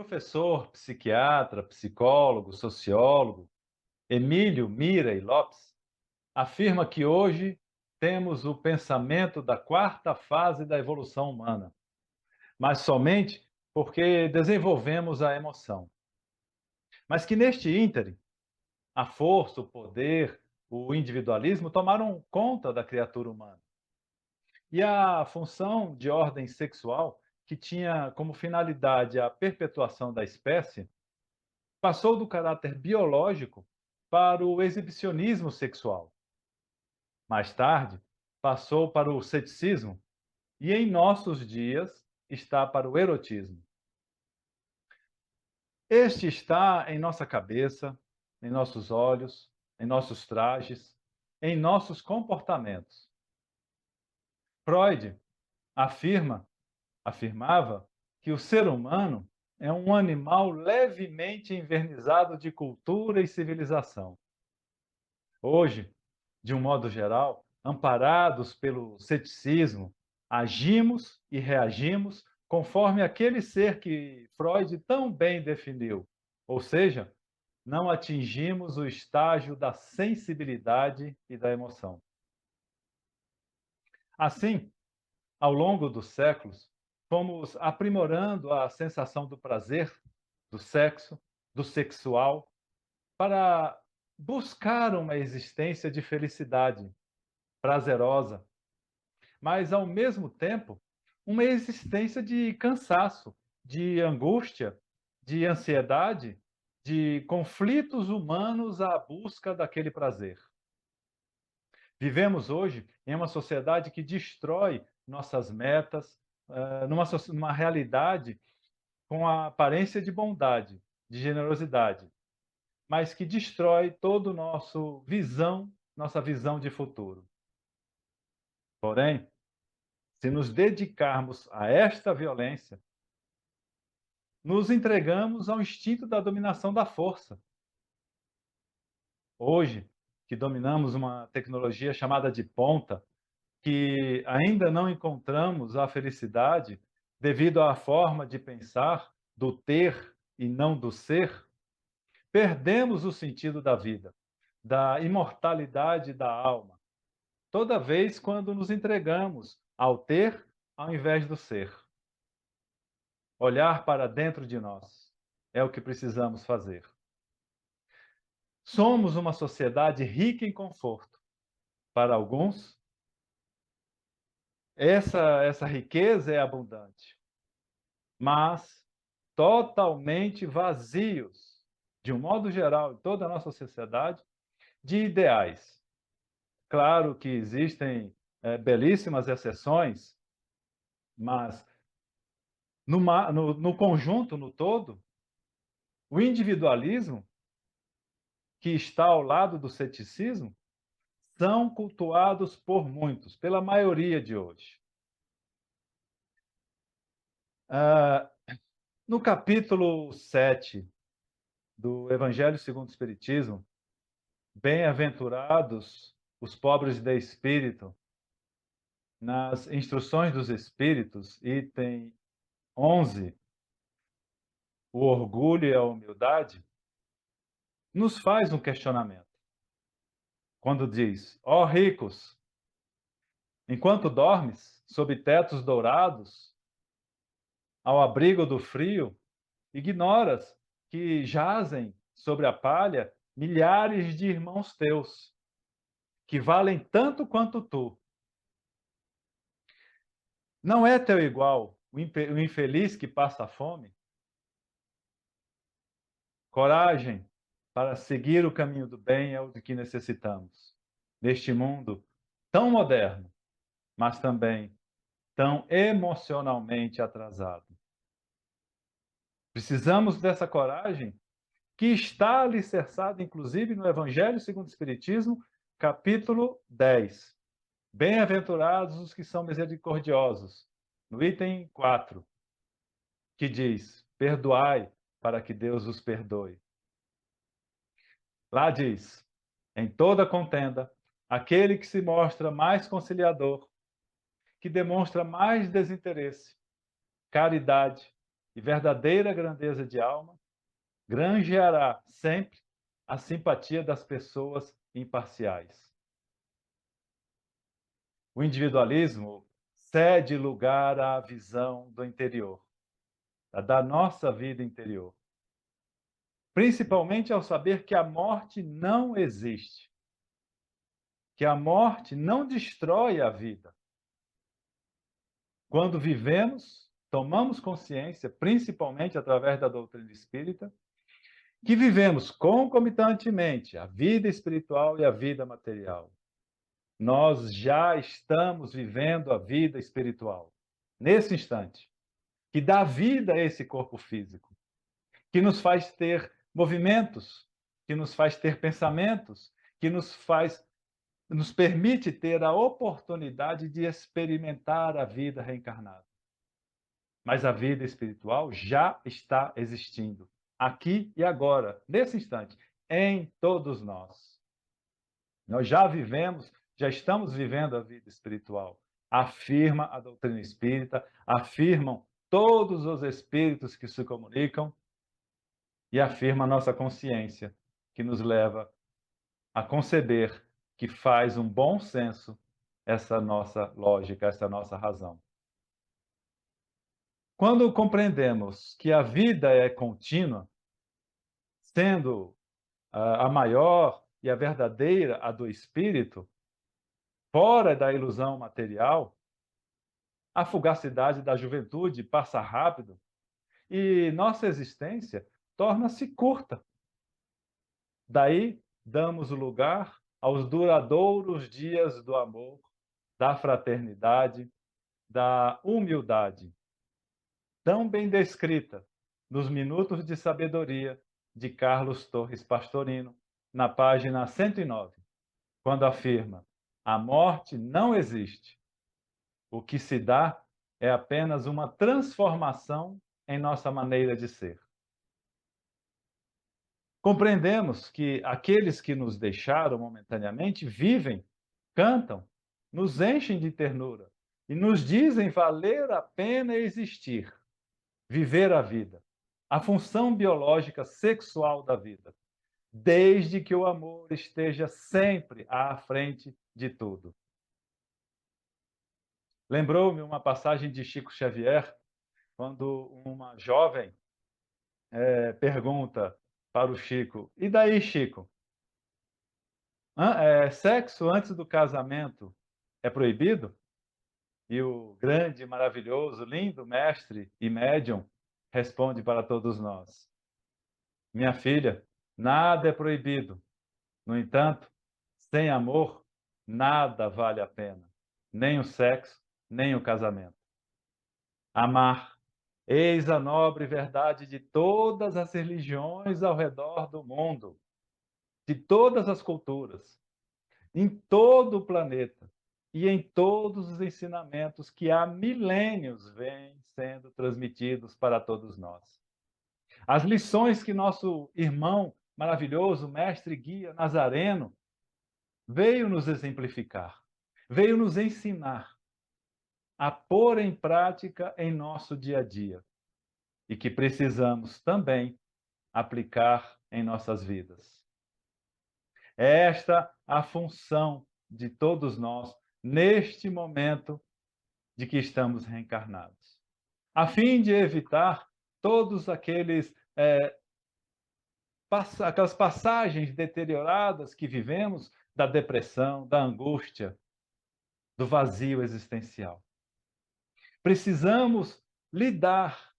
professor, psiquiatra, psicólogo, sociólogo, Emílio Mira e Lopes, afirma que hoje temos o pensamento da quarta fase da evolução humana, mas somente porque desenvolvemos a emoção. Mas que neste ínterim, a força, o poder, o individualismo tomaram conta da criatura humana. E a função de ordem sexual, que tinha como finalidade a perpetuação da espécie, passou do caráter biológico para o exibicionismo sexual. Mais tarde, passou para o ceticismo e, em nossos dias, está para o erotismo. Este está em nossa cabeça, em nossos olhos, em nossos trajes, em nossos comportamentos. Freud afirma, afirmava que o ser humano é um animal levemente envernizado de cultura e civilização. Hoje, de um modo geral, amparados pelo ceticismo, agimos e reagimos conforme aquele ser que Freud tão bem definiu, ou seja, não atingimos o estágio da sensibilidade e da emoção. Assim, ao longo dos séculos, fomos aprimorando a sensação do prazer, do sexo, do sexual, para buscar uma existência de felicidade prazerosa, mas ao mesmo tempo uma existência de cansaço, de angústia, de ansiedade, de conflitos humanos à busca daquele prazer. Vivemos hoje em uma sociedade que destrói nossas metas, numa realidade com a aparência de bondade, de generosidade, mas que destrói todo o nossa visão de futuro. Porém, se nos dedicarmos a esta violência, nos entregamos ao instinto da dominação da força. Hoje, que dominamos uma tecnologia chamada de ponta, que ainda não encontramos a felicidade devido à forma de pensar do ter e não do ser, perdemos o sentido da vida, da imortalidade da alma, toda vez quando nos entregamos ao ter ao invés do ser. Olhar para dentro de nós é o que precisamos fazer. Somos uma sociedade rica em conforto. Para alguns, essa riqueza é abundante, mas totalmente vazios, de um modo geral, em toda a nossa sociedade, de ideais. Claro que existem belíssimas exceções, mas no conjunto, no todo, o individualismo, que está ao lado do ceticismo, são cultuados por muitos, pela maioria de hoje. Ah, no capítulo 7 do Evangelho segundo o Espiritismo, bem-aventurados os pobres de espírito, nas Instruções dos Espíritos, item 11, o orgulho e a humildade, nos faz um questionamento. Quando diz: ó ricos, enquanto dormes sob tetos dourados, ao abrigo do frio, ignoras que jazem sobre a palha milhares de irmãos teus, que valem tanto quanto tu. Não é teu igual o infeliz que passa fome? Coragem para seguir o caminho do bem é o de que necessitamos, neste mundo tão moderno, mas também tão emocionalmente atrasado. Precisamos dessa coragem que está alicerçada, inclusive, no Evangelho segundo o Espiritismo, capítulo 10. Bem-aventurados os que são misericordiosos, no item 4, que diz: perdoai para que Deus os perdoe. Lá diz: em toda contenda, aquele que se mostra mais conciliador, que demonstra mais desinteresse, caridade, e verdadeira grandeza de alma granjeará sempre a simpatia das pessoas imparciais. O individualismo cede lugar à visão do interior, da nossa vida interior, principalmente ao saber que a morte não existe, que a morte não destrói a vida. Quando vivemos, tomamos consciência, principalmente através da doutrina espírita, que vivemos concomitantemente a vida espiritual e a vida material. Nós já estamos vivendo a vida espiritual, nesse instante, que dá vida a esse corpo físico, que nos faz ter movimentos, que nos faz ter pensamentos, que nos permite ter a oportunidade de experimentar a vida reencarnada. Mas a vida espiritual já está existindo, aqui e agora, nesse instante, em todos nós. Nós já vivemos, já estamos vivendo a vida espiritual. Afirma a doutrina espírita, afirmam todos os espíritos que se comunicam e afirma a nossa consciência, que nos leva a conceber que faz um bom senso essa nossa lógica, essa nossa razão. Quando compreendemos que a vida é contínua, sendo a maior e a verdadeira a do espírito, fora da ilusão material, a fugacidade da juventude passa rápido e nossa existência torna-se curta. Daí damos lugar aos duradouros dias do amor, da fraternidade, da humildade, tão bem descrita nos Minutos de Sabedoria de Carlos Torres Pastorino, na página 109, quando afirma: a morte não existe. O que se dá é apenas uma transformação em nossa maneira de ser. Compreendemos que aqueles que nos deixaram momentaneamente vivem, cantam, nos enchem de ternura e nos dizem valer a pena existir, viver a vida, a função biológica sexual da vida, desde que o amor esteja sempre à frente de tudo. Lembrou-me uma passagem de Chico Xavier, quando uma jovem pergunta para o Chico: e daí, Chico? Sexo antes do casamento é proibido? E o grande, maravilhoso, lindo mestre e médium responde para todos nós: minha filha, nada é proibido. No entanto, sem amor, nada vale a pena, nem o sexo, nem o casamento. Amar, eis a nobre verdade de todas as religiões ao redor do mundo, de todas as culturas, em todo o planeta e em todos os ensinamentos que há milênios vêm sendo transmitidos para todos nós. As lições que nosso irmão maravilhoso, mestre guia Nazareno, veio nos exemplificar, veio nos ensinar a pôr em prática em nosso dia a dia e que precisamos também aplicar em nossas vidas. É esta a função de todos nós neste momento de que estamos reencarnados, a fim de evitar todos aquelas passagens deterioradas que vivemos da depressão, da angústia, do vazio existencial. Precisamos lidar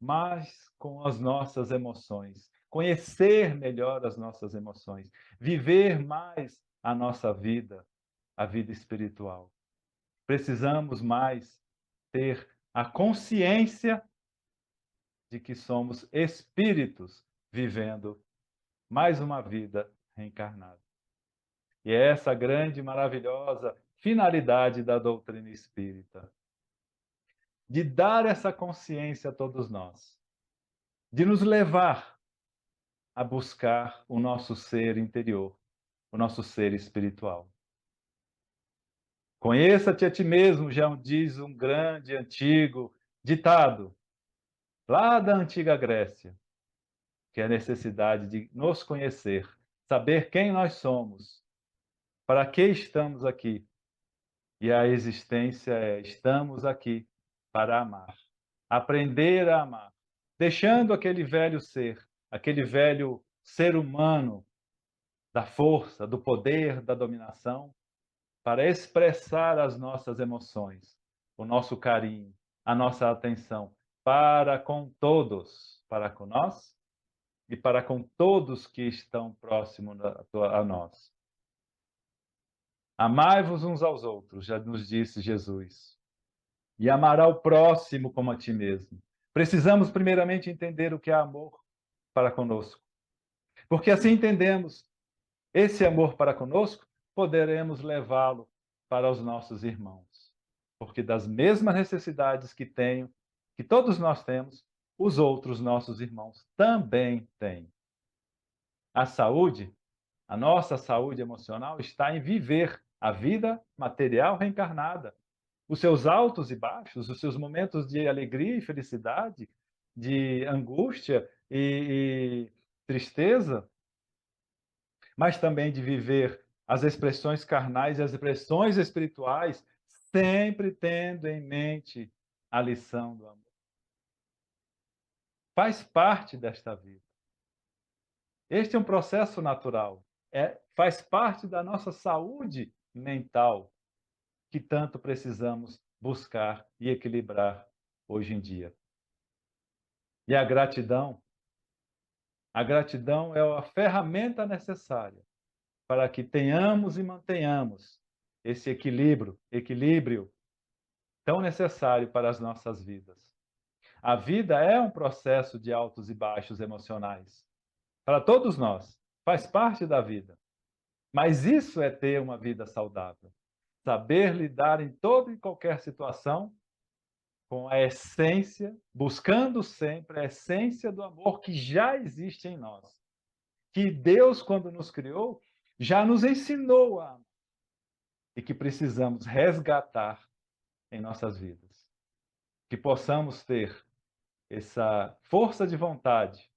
mais com as nossas emoções, conhecer melhor as nossas emoções, viver mais a vida espiritual. Precisamos mais ter a consciência de que somos espíritos vivendo mais uma vida reencarnada. E é essa grande e maravilhosa finalidade da doutrina espírita, de dar essa consciência a todos nós, de nos levar a buscar o nosso ser interior, o nosso ser espiritual. Conheça-te a ti mesmo, já diz um grande, antigo ditado. lá da antiga Grécia, que é a necessidade de nos conhecer, saber quem nós somos, para que estamos aqui. E a existência é: estamos aqui para amar, aprender a amar, deixando aquele velho ser humano da força, do poder, da dominação, para expressar as nossas emoções, o nosso carinho, a nossa atenção para com todos, para com nós e para com todos que estão próximos a nós. Amai-vos uns aos outros, já nos disse Jesus, e amará o próximo como a ti mesmo. Precisamos primeiramente entender o que é amor para conosco, porque assim entendemos esse amor para conosco, poderemos levá-lo para os nossos irmãos. Porque das mesmas necessidades que tenho, que todos nós temos, os outros nossos irmãos também têm. A saúde, a nossa saúde emocional está em viver a vida material reencarnada, os seus altos e baixos, os seus momentos de alegria e felicidade, de angústia e tristeza, mas também de viver as expressões carnais e as expressões espirituais, sempre tendo em mente a lição do amor. Faz parte desta vida. Este é um processo natural. Faz parte da nossa saúde mental, que tanto precisamos buscar e equilibrar hoje em dia. E a gratidão é a ferramenta necessária para que tenhamos e mantenhamos esse equilíbrio tão necessário para as nossas vidas. A vida é um processo de altos e baixos emocionais. Para todos nós, faz parte da vida. Mas isso é ter uma vida saudável. Saber lidar em toda e qualquer situação com a essência, buscando sempre a essência do amor que já existe em nós. Que Deus, quando nos criou, já nos ensinou a amar e que precisamos resgatar em nossas vidas. Que possamos ter essa força de vontade,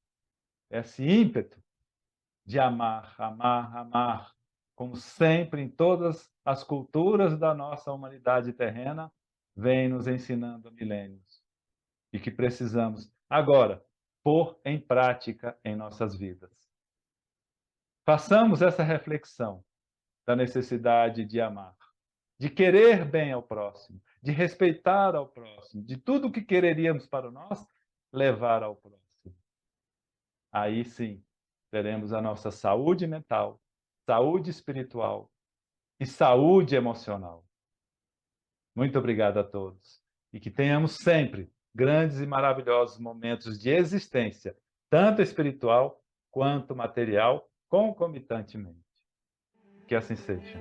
esse ímpeto de amar, amar, amar, como sempre em todas as culturas da nossa humanidade terrena, vem nos ensinando há milênios. E que precisamos, agora, pôr em prática em nossas vidas. Façamos essa reflexão da necessidade de amar, de querer bem ao próximo, de respeitar ao próximo, de tudo o que quereríamos para nós, levar ao próximo. Aí sim, teremos a nossa saúde mental, saúde espiritual e saúde emocional. Muito obrigado a todos. E que tenhamos sempre grandes e maravilhosos momentos de existência, tanto espiritual quanto material, concomitantemente. Que assim seja.